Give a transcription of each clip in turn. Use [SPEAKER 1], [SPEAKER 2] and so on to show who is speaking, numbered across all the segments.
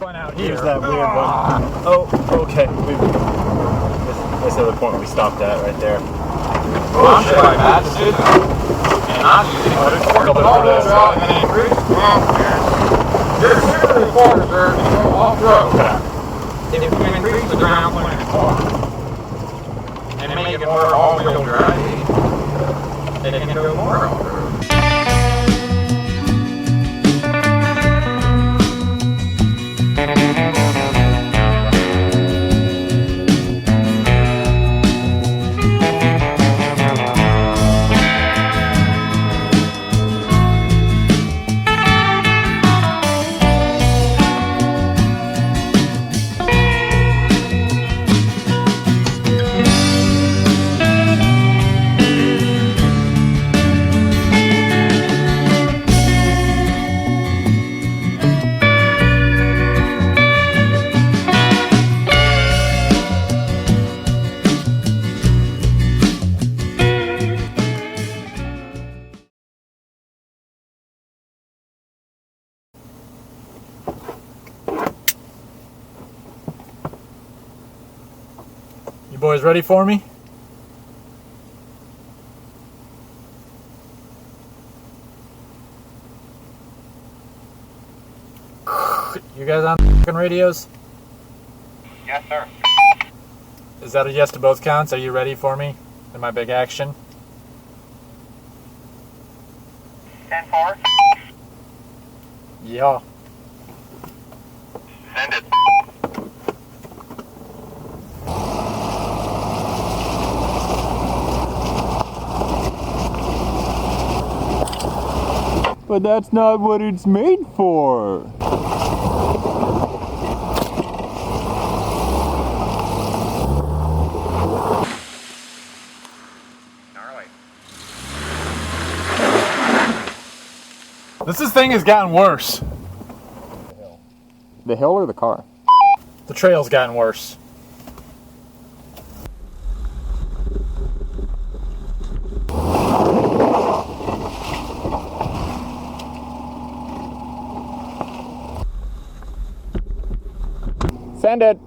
[SPEAKER 1] one out here.
[SPEAKER 2] Here's that weird one. Oh, okay. This is the point we stopped at right there.
[SPEAKER 3] I'm sure I matched it. And I'm using all-wheel and increase. You're Subaru Forester to go off-road. If you increase the ground clearance more and make it more all-wheel drive, then it can go more off-road.
[SPEAKER 1] You boys ready for me? You guys on the radios?
[SPEAKER 3] Yes, sir.
[SPEAKER 1] Is that a yes to both counts? Are you ready for me in my big action?
[SPEAKER 3] 10-4.
[SPEAKER 1] Yeah.
[SPEAKER 3] Send it.
[SPEAKER 2] But that's not what it's made for.
[SPEAKER 3] Gnarly.
[SPEAKER 1] This thing has gotten worse.
[SPEAKER 2] The hill or the car?
[SPEAKER 1] The trail's gotten worse.
[SPEAKER 2] Send it.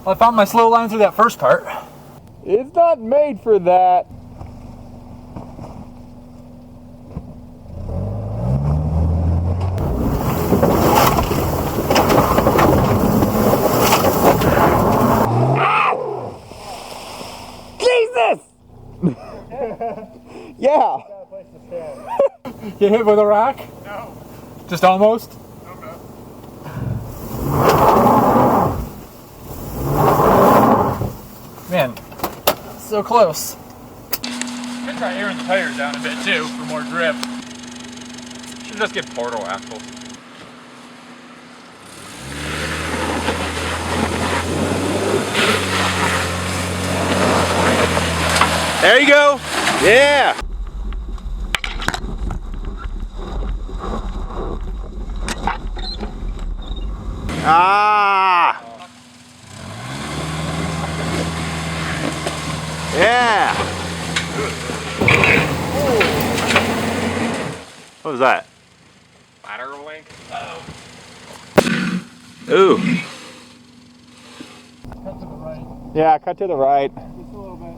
[SPEAKER 1] Well, I found my slow line through that first part.
[SPEAKER 2] It's not made for that. Yeah.
[SPEAKER 1] Get hit with a rock?
[SPEAKER 3] No.
[SPEAKER 1] Just almost?
[SPEAKER 3] No.
[SPEAKER 1] Man, so close. Could try airing the tires down a bit too for more grip.
[SPEAKER 3] Should just get portal axles.
[SPEAKER 2] There you go. Yeah. Ah. Yeah. What was that?
[SPEAKER 3] Lateral link.
[SPEAKER 2] Ooh.
[SPEAKER 1] Cut to the right.
[SPEAKER 2] Yeah, cut to the right.
[SPEAKER 1] Just a little bit.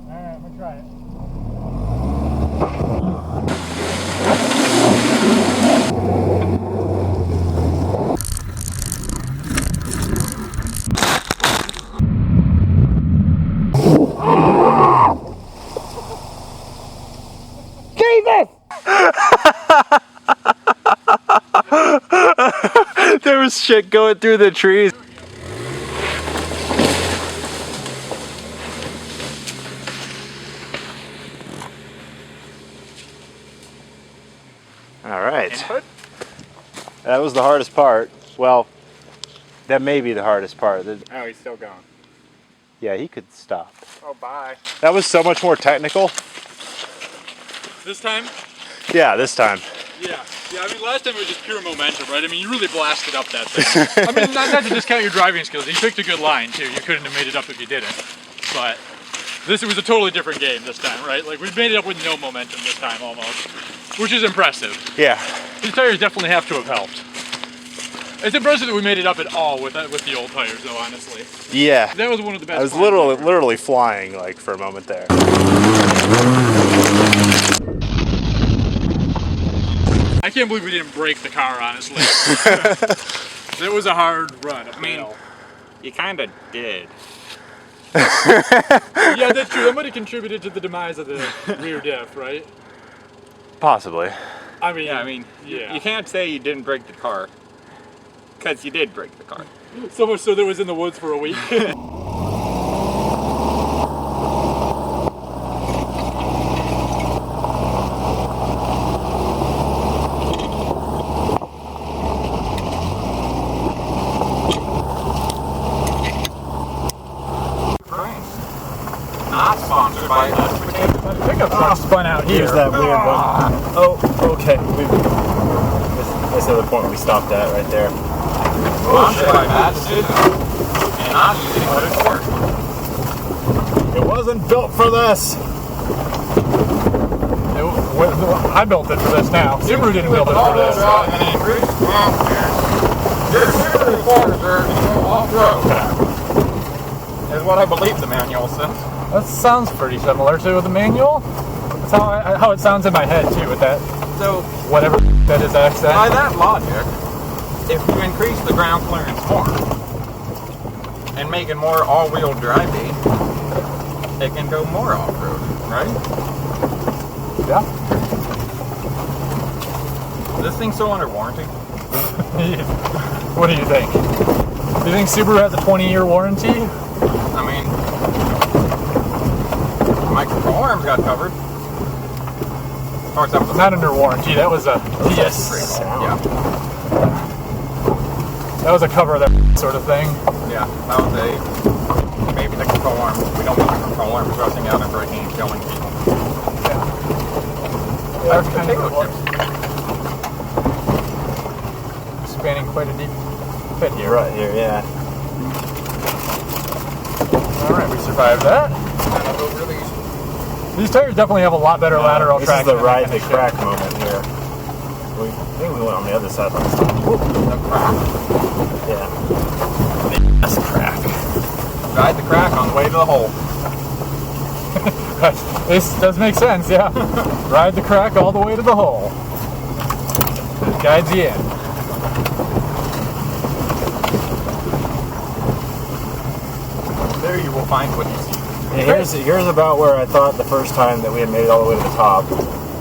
[SPEAKER 1] Alright, I'm gonna try it.
[SPEAKER 2] Jesus! There was shit going through the trees. All right.
[SPEAKER 3] Input?
[SPEAKER 2] That was the hardest part. Well, that may be the hardest part.
[SPEAKER 3] Oh, he's still going.
[SPEAKER 2] Yeah, he could stop.
[SPEAKER 3] Oh, bye.
[SPEAKER 2] That was so much more technical.
[SPEAKER 1] This time,
[SPEAKER 2] Yeah, this time.
[SPEAKER 1] Yeah. Yeah, I mean, last time it was just pure momentum, right? I mean, you really blasted up that thing. I mean, not to discount your driving skills. You picked a good line, too. You couldn't have made it up if you didn't. But this was a totally different game this time, right? Like, we made it up with no momentum this time, almost. Which is impressive.
[SPEAKER 2] Yeah.
[SPEAKER 1] These tires definitely have to have helped. It's impressive that we made it up at all with the old tires, though, honestly.
[SPEAKER 2] Yeah.
[SPEAKER 1] That was one of the best.
[SPEAKER 2] I was literally flying, like, for a moment there.
[SPEAKER 1] I can't believe we didn't break the car, honestly. It was a hard run. I mean,
[SPEAKER 3] you kind of did.
[SPEAKER 1] yeah, that's true. That might have contributed to the demise of the rear diff, right?
[SPEAKER 2] Possibly.
[SPEAKER 1] I mean,
[SPEAKER 3] yeah. You can't say you didn't break the car, because you did break the car.
[SPEAKER 1] So much so that it was in the woods for a week.
[SPEAKER 3] Not sponsored by us.
[SPEAKER 1] Pickup truck spun out here.
[SPEAKER 2] Here's that weird one. Oh, okay. This is the point we stopped at right there.
[SPEAKER 3] Sponsored by wretched, and I'm using what it's worth.
[SPEAKER 2] It wasn't built for this.
[SPEAKER 1] I built it for this now. Subaru didn't build it for this.
[SPEAKER 3] Your Subaru Forester off-road is what I believe the manual says.
[SPEAKER 1] That sounds pretty similar to the manual. That's how it sounds in my head too, with that.
[SPEAKER 3] So
[SPEAKER 1] whatever that is accent.
[SPEAKER 3] by that logic, if you increase the ground clearance more and make it more all-wheel drivey, it can go more off-road, right?
[SPEAKER 1] Yeah.
[SPEAKER 3] Is this thing still under warranty?
[SPEAKER 1] What do you think? Do you think Subaru has a 20-year warranty?
[SPEAKER 3] I mean, my control arms got covered. Of course, that was
[SPEAKER 1] Not under warranty. That was a yes.
[SPEAKER 3] Yeah,
[SPEAKER 1] That was a cover that sort of thing.
[SPEAKER 3] yeah, that was a maybe the control arms. We don't want the control arms rushing out and breaking and killing people.
[SPEAKER 1] Yeah,
[SPEAKER 3] That's
[SPEAKER 1] kind of
[SPEAKER 3] potato
[SPEAKER 1] what-
[SPEAKER 3] chips.
[SPEAKER 1] Spanning quite a deep pit here.
[SPEAKER 2] Right here, yeah.
[SPEAKER 1] Alright, we survived that. These tires definitely have a lot better lateral
[SPEAKER 2] This
[SPEAKER 1] traction.
[SPEAKER 2] is the
[SPEAKER 1] than
[SPEAKER 2] ride
[SPEAKER 1] they
[SPEAKER 2] the
[SPEAKER 1] should.
[SPEAKER 2] crack moment here. I think we went on the other side last time.
[SPEAKER 3] The crack.
[SPEAKER 2] Yeah.
[SPEAKER 1] That's a crack.
[SPEAKER 3] Ride the crack on the way to the hole.
[SPEAKER 1] This does make sense, yeah. Ride the crack all the way to the hole. It guides you in.
[SPEAKER 3] There you will find what you see.
[SPEAKER 2] And here's about where I thought the first time that we had made it all the way to the top.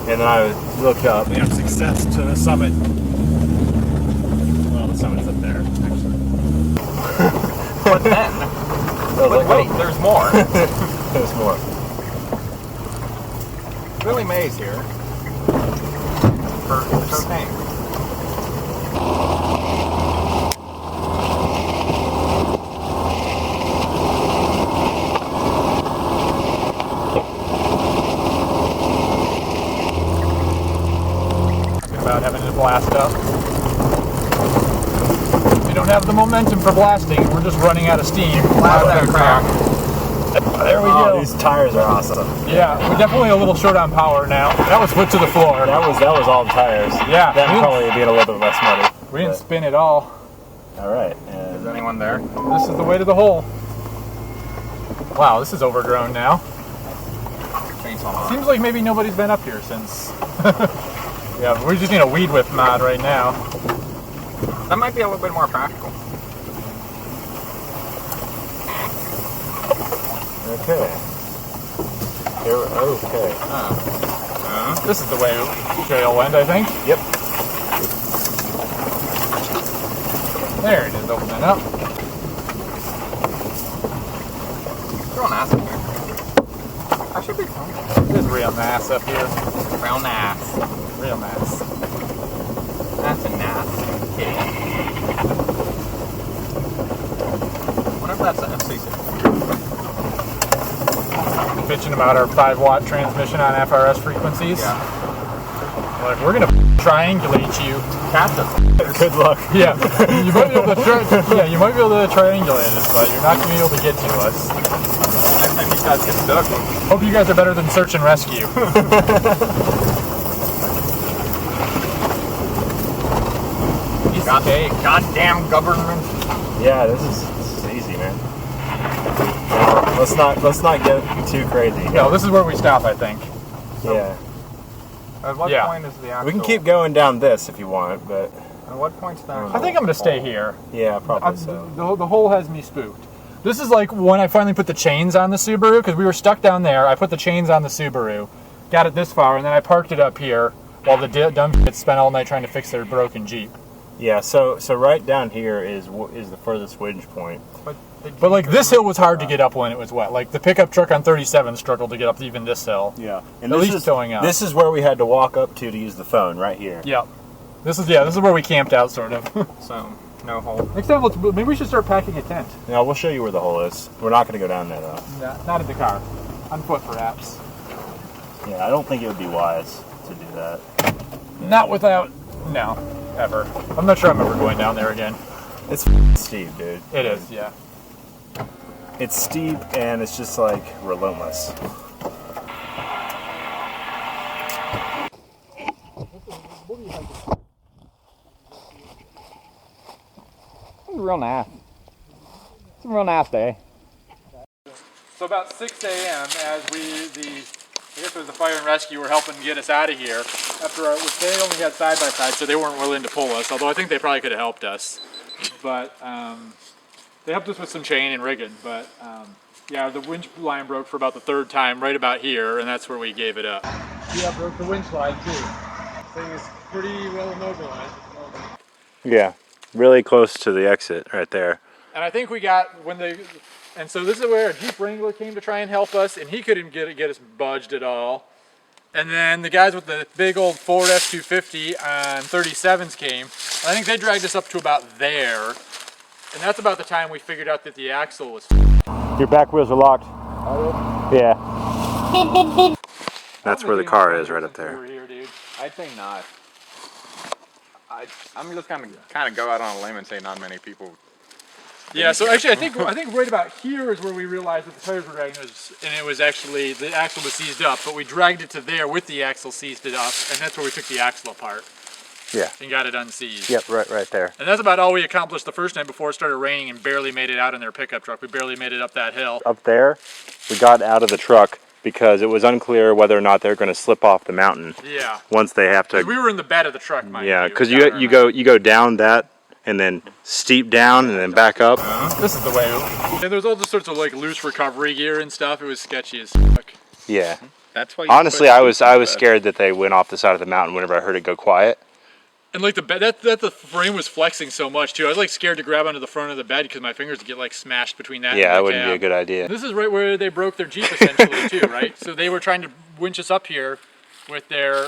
[SPEAKER 2] And then I looked up. We have success to the summit. Well, the summit's up there, actually.
[SPEAKER 3] But then, but wait, there's more.
[SPEAKER 2] There's more.
[SPEAKER 3] Billy Mays here for cocaine.
[SPEAKER 1] About having to blast up. We don't have the momentum for blasting. We're just running out of steam.
[SPEAKER 3] Blast that crack.
[SPEAKER 1] There we
[SPEAKER 2] Oh,
[SPEAKER 1] go.
[SPEAKER 2] these tires are awesome.
[SPEAKER 1] Yeah, we're definitely a little short on power now. That was foot to the floor.
[SPEAKER 2] That was all the tires.
[SPEAKER 1] Yeah.
[SPEAKER 2] That would probably be a little bit less muddy.
[SPEAKER 1] We didn't spin it all.
[SPEAKER 2] All right.
[SPEAKER 3] Is
[SPEAKER 2] And
[SPEAKER 3] anyone there?
[SPEAKER 1] This is the way to the hole. Wow, this is overgrown now.
[SPEAKER 3] Chainsaw mod.
[SPEAKER 1] Seems like maybe nobody's been up here since. Yeah, we just need a weed whip mod right now.
[SPEAKER 3] That might be a little bit more practical.
[SPEAKER 2] okay. Okay.
[SPEAKER 1] This is the way trail went, I think.
[SPEAKER 2] Yep.
[SPEAKER 1] There it is, opening up.
[SPEAKER 3] Throw an ass in here. I should be fine.
[SPEAKER 1] There's real nice up here.
[SPEAKER 3] Real nice.
[SPEAKER 1] Real nice.
[SPEAKER 3] That's a nice kitty. What if that's a FC6?
[SPEAKER 1] Bitching about our 5-watt transmission on FRS frequencies.
[SPEAKER 3] Yeah.
[SPEAKER 1] Like, we're gonna triangulate you.
[SPEAKER 2] Good luck.
[SPEAKER 1] Yeah, you might be able to you might be able to triangulate us, but you're not gonna be able to get to us.
[SPEAKER 3] Next time you guys get stuck.
[SPEAKER 1] Hope you guys are better than search and rescue.
[SPEAKER 3] Goddamn government.
[SPEAKER 2] Yeah, this is easy, man. Let's not get too crazy.
[SPEAKER 1] No, this is where we stop, I think.
[SPEAKER 2] Yeah.
[SPEAKER 3] At what point is the actual...
[SPEAKER 2] We can keep going down this if you want, but...
[SPEAKER 3] At what point's the actual...
[SPEAKER 1] I think I'm gonna stay here.
[SPEAKER 2] Yeah, probably so.
[SPEAKER 1] The hole has me spooked. This is like when I finally put the chains on the Subaru, because we were stuck down there. I put the chains on the Subaru, got it this far, and then I parked it up here while the dumb kids spent all night trying to fix their broken Jeep.
[SPEAKER 2] Yeah, so right down here is the furthest winch point.
[SPEAKER 1] But like this hill was hard to get up when it was wet. Like the pickup truck on 37 struggled to get up even this hill.
[SPEAKER 2] Yeah, and
[SPEAKER 1] at least towing up.
[SPEAKER 2] This is where we had to walk up to use the phone, right here.
[SPEAKER 1] Yep. This is where we camped out, sort of.
[SPEAKER 3] So, no hole.
[SPEAKER 1] Next time, maybe we should start packing a tent.
[SPEAKER 2] Yeah, we'll show you where the hole is. We're not going to go down there though.
[SPEAKER 1] Not in the car. On foot, perhaps.
[SPEAKER 2] Yeah, I don't think it would be wise to do that.
[SPEAKER 1] Not without... No. Ever. I'm not sure I'm ever going down there again.
[SPEAKER 2] It's steep, dude.
[SPEAKER 1] It is, yeah.
[SPEAKER 2] It's steep and it's just like relentless.
[SPEAKER 3] It's real nice. It's a real nice day.
[SPEAKER 1] So about 6 a.m. as I guess it was the fire and rescue were helping get us out of here. They only had side-by-side, so they weren't willing to pull us, although I think they probably could have helped us. But they helped us with some chain and rigging, but yeah, the winch line broke for about the third time right about here, and that's where we gave it up. Yeah, broke the winch line too. Thing is pretty well immobilized at the moment.
[SPEAKER 2] Yeah, really close to the exit right there.
[SPEAKER 1] And I think we got and so this is where a Jeep Wrangler came to try and help us, and he couldn't get us budged at all. And then the guys with the big old Ford F-250 on 37s came. I think they dragged us up to about there. And that's about the time we figured out that the axle was
[SPEAKER 2] Your back wheels are locked. Yeah. That's where the car is, right up there.
[SPEAKER 1] Here, dude.
[SPEAKER 3] I'd say not. I'm just kind of go out on a limb and say not many people.
[SPEAKER 1] Yeah, so actually I think right about here is where we realized that the tires were dragging us, and it was actually, the axle was seized up, but we dragged it to there with the axle seized it up, and that's where we took the axle apart.
[SPEAKER 2] Yeah.
[SPEAKER 1] And got it unseized.
[SPEAKER 2] Yep, right there.
[SPEAKER 1] And that's about all we accomplished the first night before it started raining, and barely made it out in their pickup truck. We barely made it up that hill.
[SPEAKER 2] Up there, we got out of the truck because it was unclear whether or not they're going to slip off the mountain.
[SPEAKER 1] Yeah.
[SPEAKER 2] Once they have to.
[SPEAKER 1] We were in the bed of the truck, mind you.
[SPEAKER 2] Yeah, because you go down that and then steep down and then back up.
[SPEAKER 1] This is the way. And there was all sorts of like loose recovery gear and stuff. It was sketchy as fuck.
[SPEAKER 2] Yeah.
[SPEAKER 3] That's why.
[SPEAKER 2] Honestly, I was scared that they went off the side of the mountain whenever I heard it go quiet.
[SPEAKER 1] And like the bed, that the frame was flexing so much too. I was like scared to grab onto the front of the bed because my fingers would get like smashed between that.
[SPEAKER 2] Yeah,
[SPEAKER 1] and
[SPEAKER 2] that
[SPEAKER 1] the
[SPEAKER 2] wouldn't
[SPEAKER 1] cab.
[SPEAKER 2] be a good idea.
[SPEAKER 1] This is right where they broke their Jeep essentially too, right? So they were trying to winch us up here with their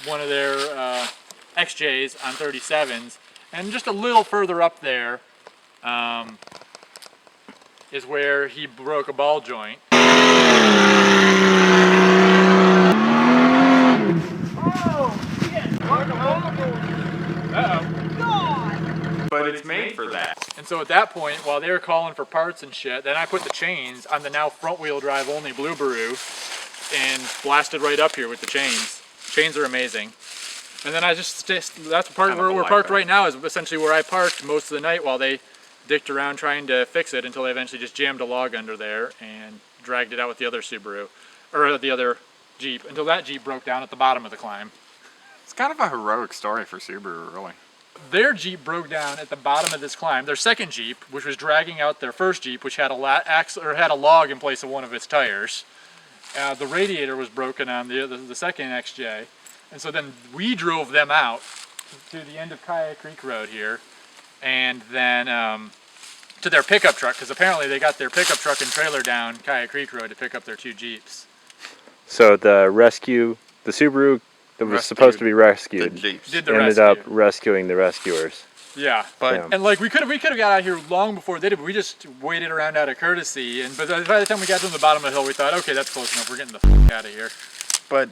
[SPEAKER 1] one of their XJs on 37s, and just a little further up there is where he broke a ball joint.
[SPEAKER 3] But it's made for that.
[SPEAKER 1] And so at that point, while they were calling for parts and shit, then I put the chains on the now front wheel drive only Subaru and blasted right up here with the chains. Chains are amazing. And then I just, that's the part where we're parked right now is essentially where I parked most of the night while they dicked around trying to fix it until they eventually just jammed a log under there and dragged it out with the other Subaru, or the other Jeep, until that Jeep broke down at the bottom of the climb.
[SPEAKER 3] It's kind of a heroic story for Subaru, really.
[SPEAKER 1] Their Jeep broke down at the bottom of this climb. Their second Jeep, which was dragging out their first Jeep, which had a log in place of one of its tires. The radiator was broken on the second XJ. And so then we drove them out to the end of Kayak Creek Road here, and then to their pickup truck, because apparently they got their pickup truck and trailer down Kayak Creek Road to pick up their two Jeeps.
[SPEAKER 2] So the Subaru that was supposed to be rescued ended up rescuing the rescuers.
[SPEAKER 1] Yeah, and like we could have got out here long before they did, but we just waited around out of courtesy. But by the time we got to the bottom of the hill, we thought, okay, that's close enough. We're getting the f*** out of here.
[SPEAKER 3] But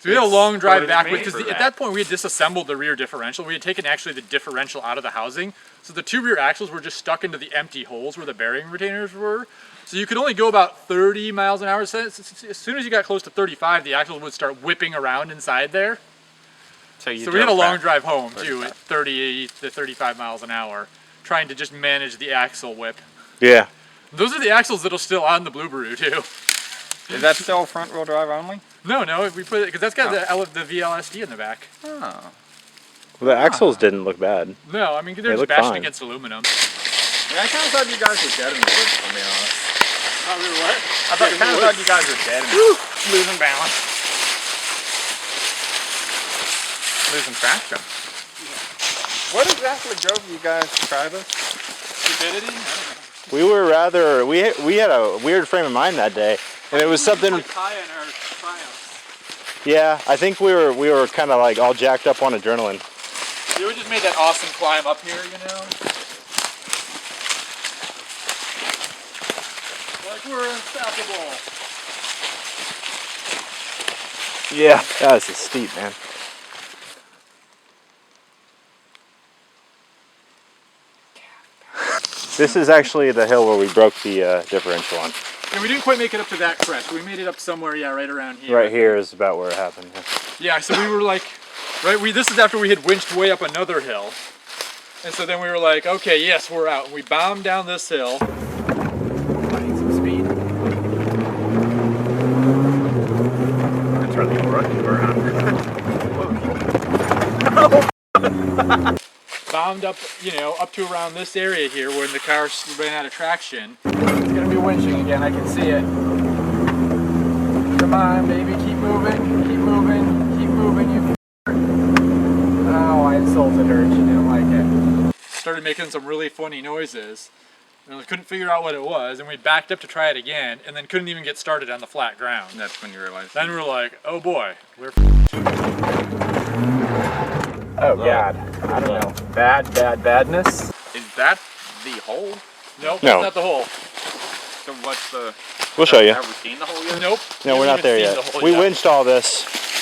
[SPEAKER 1] So we had a long drive back
[SPEAKER 3] made
[SPEAKER 1] because
[SPEAKER 3] for
[SPEAKER 1] at that point we had disassembled the rear differential. We had taken actually the differential out of the housing. So the two rear axles were just stuck into the empty holes where the bearing retainers were. So you could only go about 30 miles an hour. So as soon as you got close to 35, the axles would start whipping around inside there. So we had a long drive home too at 30 to 35 miles an hour, trying to just manage the axle whip.
[SPEAKER 4] Yeah.
[SPEAKER 1] Those are the axles that are still on the Subaru too.
[SPEAKER 3] Is that still front wheel drive only?
[SPEAKER 1] No, we put it because that's got the VLSD in the back.
[SPEAKER 3] Oh.
[SPEAKER 4] Well, the axles didn't look bad.
[SPEAKER 1] No, I mean they're
[SPEAKER 4] They
[SPEAKER 1] just
[SPEAKER 4] look
[SPEAKER 1] bashed
[SPEAKER 4] fine.
[SPEAKER 1] against aluminum.
[SPEAKER 3] Yeah, I kind of thought you guys were dead in the woods, to be honest.
[SPEAKER 1] Oh, we were what?
[SPEAKER 3] I thought you guys were dead and losing balance. Losing traction. What exactly drove you guys to try this?
[SPEAKER 1] Stupidity? I don't know.
[SPEAKER 4] We were rather, we had a weird frame of mind that day, and it was something.
[SPEAKER 1] Like high in our triumphs.
[SPEAKER 4] Yeah, I think we were kind of like all jacked up on adrenaline.
[SPEAKER 1] Yeah, we just made that awesome climb up here, you know. Like we're unstoppable.
[SPEAKER 4] Yeah, that was steep, man. This is actually the hill where we broke the differential on.
[SPEAKER 1] And we didn't quite make it up to that crest. We made it up somewhere, yeah, right around here.
[SPEAKER 4] Right here is about where it happened.
[SPEAKER 1] Yeah, so we were like, right, this is after we had winched way up another hill. And so then we were like, okay, yes, we're out. And we bombed down this hill. Finding some speed.
[SPEAKER 2] That's where the rookie were on.
[SPEAKER 1] Bombed up, you know, up to around this area here when the car ran out of traction. It's gonna be winching again, I can see it. Come on, baby, keep moving, keep moving, keep moving, you Oh, I insulted her, she didn't like it. Started making some really funny noises. And we couldn't figure out what it was, and we backed up to try it again, and then couldn't even get started on the flat ground.
[SPEAKER 3] That's when you realized.
[SPEAKER 1] Then we were like, oh boy, we're
[SPEAKER 2] Oh God, I don't know. Badness.
[SPEAKER 3] Is that the hole?
[SPEAKER 1] Nope,
[SPEAKER 4] No.
[SPEAKER 1] that's not the hole.
[SPEAKER 3] So what's the...
[SPEAKER 4] We'll show you.
[SPEAKER 3] Have we seen the hole yet?
[SPEAKER 1] Nope.
[SPEAKER 4] No, we're
[SPEAKER 1] We
[SPEAKER 4] not
[SPEAKER 1] haven't
[SPEAKER 4] there
[SPEAKER 1] even
[SPEAKER 4] yet.
[SPEAKER 1] seen the hole
[SPEAKER 4] We
[SPEAKER 1] yet.
[SPEAKER 4] winched all this.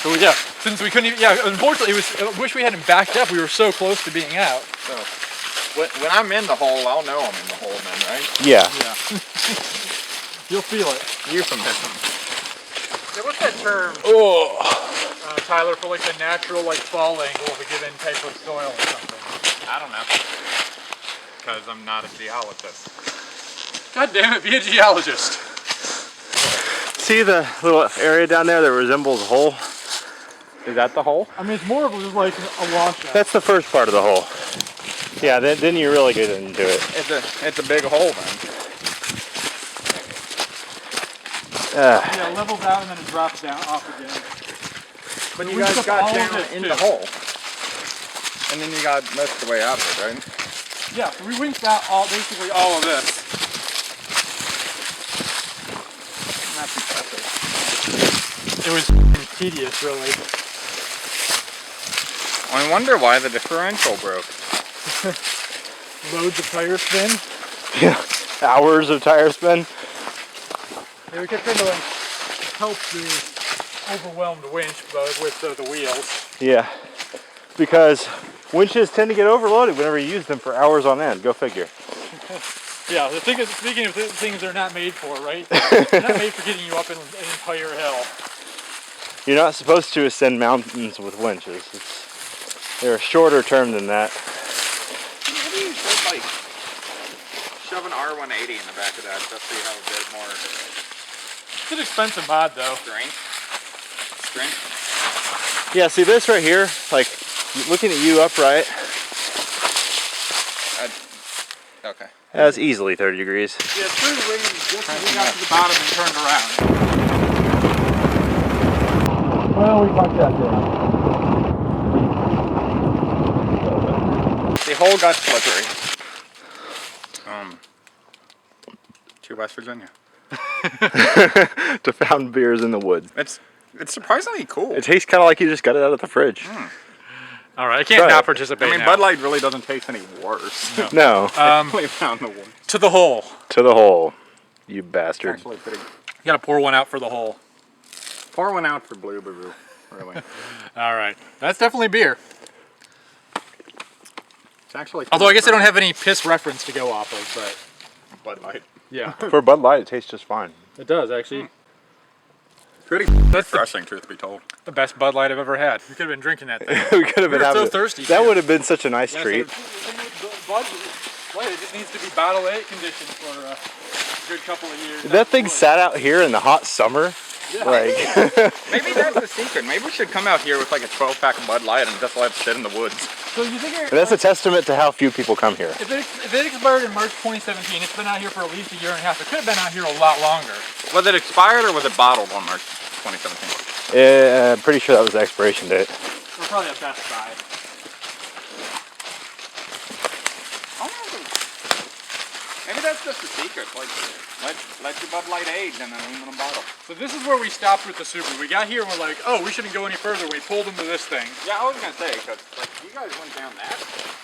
[SPEAKER 1] So yeah, since we couldn't even, yeah, unfortunately, I wish we hadn't backed up. We were so close to being out.
[SPEAKER 3] So, when I'm in the hole, I'll know I'm in the hole then, right?
[SPEAKER 4] Yeah.
[SPEAKER 1] Yeah. You'll feel it.
[SPEAKER 3] Euphemism.
[SPEAKER 1] Yeah, what's that term, Tyler, for like the natural like fall angle of a given type of soil or something?
[SPEAKER 3] I don't know. Because I'm not a geologist.
[SPEAKER 1] God damn it, be a geologist.
[SPEAKER 4] See the little area down there that resembles a hole?
[SPEAKER 3] Is that the hole?
[SPEAKER 1] I mean, it's more of just like a washout.
[SPEAKER 4] That's the first part of the hole. Yeah, then you really get into it.
[SPEAKER 3] It's a big hole then.
[SPEAKER 1] Yeah, it levels out and then it drops down off again.
[SPEAKER 3] But
[SPEAKER 1] So
[SPEAKER 3] you
[SPEAKER 1] we
[SPEAKER 3] guys
[SPEAKER 1] took
[SPEAKER 3] got
[SPEAKER 1] all of
[SPEAKER 3] down
[SPEAKER 1] this,
[SPEAKER 3] in
[SPEAKER 1] too.
[SPEAKER 3] the hole. And then you got most of the way out of it, right?
[SPEAKER 1] Yeah, so we winched out basically all of this.
[SPEAKER 3] That's impressive.
[SPEAKER 1] It was tedious, really.
[SPEAKER 3] I wonder why the differential broke.
[SPEAKER 1] Loads of tire spin.
[SPEAKER 4] Yeah. Hours of tire spin.
[SPEAKER 1] Yeah, we kept trying to like help the overwhelmed winch with the wheels.
[SPEAKER 4] Yeah. Because winches tend to get overloaded whenever you use them for hours on end. Go figure.
[SPEAKER 1] Yeah, the thing is, speaking of things they're not made for, right? They're not made for getting you up an entire hill.
[SPEAKER 4] You're not supposed to ascend mountains with winches. They're a shorter term than that.
[SPEAKER 3] Maybe you should like shove an R180 in the back of that just so you have a bit more
[SPEAKER 1] It's an expensive mod, though.
[SPEAKER 3] strength.
[SPEAKER 4] Yeah, see this right here? Like, looking at you upright,
[SPEAKER 3] Okay.
[SPEAKER 4] that's easily 30 degrees.
[SPEAKER 1] Yeah, it's pretty range just as we got to the bottom and turned around. Well, we fucked that down.
[SPEAKER 3] The hole got slippery. To West Virginia.
[SPEAKER 4] To found beers in the woods.
[SPEAKER 3] It's surprisingly cool.
[SPEAKER 4] It tastes kind of like you just got it out of the fridge.
[SPEAKER 1] All right, I can't
[SPEAKER 4] Try
[SPEAKER 1] not
[SPEAKER 4] it.
[SPEAKER 1] participate
[SPEAKER 3] I mean,
[SPEAKER 1] now.
[SPEAKER 3] Bud Light really doesn't taste any worse.
[SPEAKER 4] No.
[SPEAKER 3] Definitely found the one.
[SPEAKER 1] To the hole.
[SPEAKER 4] To the hole, you bastard.
[SPEAKER 3] Actually pretty.
[SPEAKER 1] You gotta pour one out for the hole.
[SPEAKER 3] Pour one out for Blue Boo. really.
[SPEAKER 1] All right, that's definitely beer.
[SPEAKER 3] It's actually.
[SPEAKER 1] Although I guess I don't have any piss reference to go off of, but
[SPEAKER 3] Bud Light.
[SPEAKER 1] yeah,
[SPEAKER 4] For Bud Light, it tastes just fine.
[SPEAKER 1] it does actually.
[SPEAKER 3] Pretty
[SPEAKER 1] That's
[SPEAKER 3] refreshing, truth be told.
[SPEAKER 1] the best Bud Light I've ever had. We could have been drinking that thing.
[SPEAKER 4] We could have
[SPEAKER 1] We
[SPEAKER 4] been
[SPEAKER 1] were so
[SPEAKER 4] having
[SPEAKER 1] thirsty,
[SPEAKER 4] That
[SPEAKER 1] too.
[SPEAKER 4] would have been such a nice treat.
[SPEAKER 1] Bud Light, it just needs to be bottle 8 condition for a good couple of years.
[SPEAKER 4] That thing sat out here in the hot summer.
[SPEAKER 1] Yeah.
[SPEAKER 4] Like,
[SPEAKER 3] Maybe that's the secret. Maybe we should come out here with like a 12-pack of Bud Light and just let it sit in the woods.
[SPEAKER 1] So you think
[SPEAKER 4] that's a testament to how few people come here.
[SPEAKER 1] if it expired in March 2017, it's been out here for at least a year and a half. It could have been out here a lot longer.
[SPEAKER 3] Was it expired or was it bottled on March 2017?
[SPEAKER 4] I'm pretty sure that was the expiration date.
[SPEAKER 1] We're probably a Best Buy.
[SPEAKER 3] Maybe that's just the secret. Like, let your Bud Light age in an aluminum bottle.
[SPEAKER 1] So this is where we stopped with the Subaru. We got here and we're like, oh, we shouldn't go any further. We pulled into this thing.
[SPEAKER 3] Yeah, I was gonna say because like you guys went down that.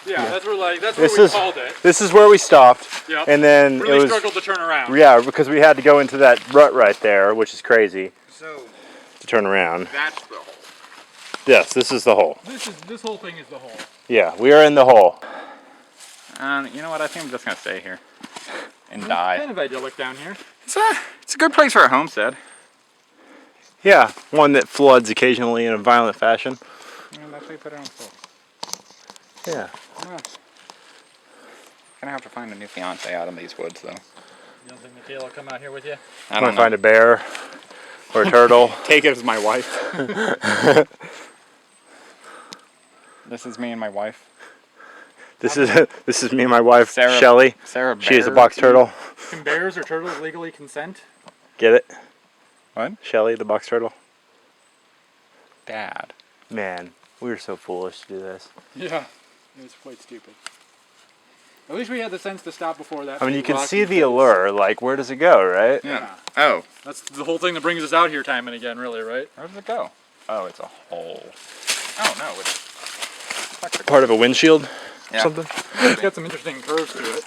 [SPEAKER 1] Yeah, that's where we called it.
[SPEAKER 4] This is where we stopped.
[SPEAKER 1] Yep.
[SPEAKER 4] And then
[SPEAKER 1] Really
[SPEAKER 4] it was
[SPEAKER 1] struggled to turn around.
[SPEAKER 4] yeah, because we had to go into that rut right there, which is crazy
[SPEAKER 3] So
[SPEAKER 4] to turn around.
[SPEAKER 3] that's the hole.
[SPEAKER 4] Yes, this is the hole.
[SPEAKER 1] This whole thing is the hole.
[SPEAKER 4] Yeah, we are in the hole.
[SPEAKER 3] You know what? I think I'm just gonna stay here and
[SPEAKER 1] Kind
[SPEAKER 3] die.
[SPEAKER 1] of idyllic down here.
[SPEAKER 3] It's a good place for a homestead.
[SPEAKER 4] Yeah, one that floods occasionally in a violent fashion.
[SPEAKER 3] And that's why you put it on full.
[SPEAKER 4] Yeah.
[SPEAKER 3] Gonna have to find a new fiance out in these woods though.
[SPEAKER 1] You don't think Michaela will come out here with you?
[SPEAKER 3] I
[SPEAKER 4] Want
[SPEAKER 3] don't
[SPEAKER 4] to
[SPEAKER 3] know.
[SPEAKER 4] find a bear or a turtle?
[SPEAKER 3] Take it as my wife. This is me and my wife.
[SPEAKER 4] This is me and my wife,
[SPEAKER 3] Sarah-
[SPEAKER 4] Shelly.
[SPEAKER 3] Sarah
[SPEAKER 4] She is a
[SPEAKER 3] Bear.
[SPEAKER 4] box turtle.
[SPEAKER 1] Can bears or turtles legally consent?
[SPEAKER 4] Get it?
[SPEAKER 3] What?
[SPEAKER 4] Shelly, the box turtle.
[SPEAKER 3] Dad.
[SPEAKER 4] Man, we were so foolish to do this.
[SPEAKER 1] Yeah. It was quite stupid. At least we had the sense to stop before that.
[SPEAKER 4] I mean, you
[SPEAKER 1] big
[SPEAKER 4] can
[SPEAKER 1] rock
[SPEAKER 4] see
[SPEAKER 1] in
[SPEAKER 4] the
[SPEAKER 1] face.
[SPEAKER 4] allure. Like, where does it go, right?
[SPEAKER 3] Yeah. Oh.
[SPEAKER 1] That's the whole thing that brings us out here time and again, really, right?
[SPEAKER 3] Where does it go? Oh, it's a hole. Oh no, it's
[SPEAKER 4] Part of a windshield
[SPEAKER 3] Yeah.
[SPEAKER 4] or something?
[SPEAKER 1] It's got some interesting curves to it.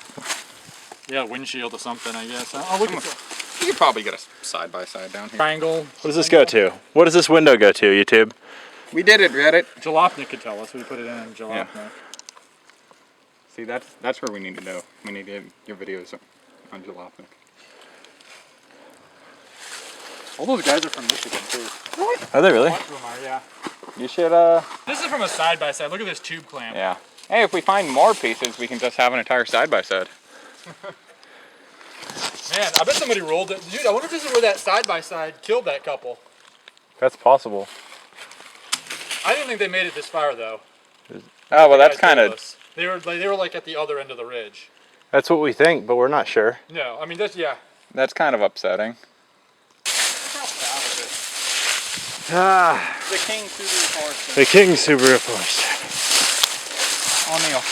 [SPEAKER 1] Yeah, windshield or something, I guess. I'll look at the
[SPEAKER 3] You could probably get a side-by-side down here.
[SPEAKER 1] triangle.
[SPEAKER 4] What does this go to? What does this window go to, YouTube?
[SPEAKER 3] We did it, Reddit.
[SPEAKER 1] Jalopnik could tell us. We put it in Jalopnik.
[SPEAKER 3] Yeah. See, that's where we need to know. We need to get your videos on Jalopnik.
[SPEAKER 1] All those guys are from Michigan, too.
[SPEAKER 4] Are they really?
[SPEAKER 1] A bunch of them are, yeah.
[SPEAKER 3] You should,
[SPEAKER 1] This is from a side-by-side. Look at this tube clamp.
[SPEAKER 3] yeah. Hey, if we find more pieces, we can just have an entire side-by-side.
[SPEAKER 1] Man, I bet somebody rolled it. Dude, I wonder if this is where that side-by-side killed that couple.
[SPEAKER 4] That's possible.
[SPEAKER 1] I didn't think they made it this far, though.
[SPEAKER 3] Oh, well, that's
[SPEAKER 1] Guys told
[SPEAKER 3] kind of...
[SPEAKER 1] us. They were like at the other end of the ridge.
[SPEAKER 4] That's what we think, but we're not sure.
[SPEAKER 1] No, I mean, that's, yeah.
[SPEAKER 3] That's kind of upsetting.
[SPEAKER 4] Ah,
[SPEAKER 3] The King Subaru Forester.
[SPEAKER 4] the King Subaru Forester.
[SPEAKER 3] O'Neill.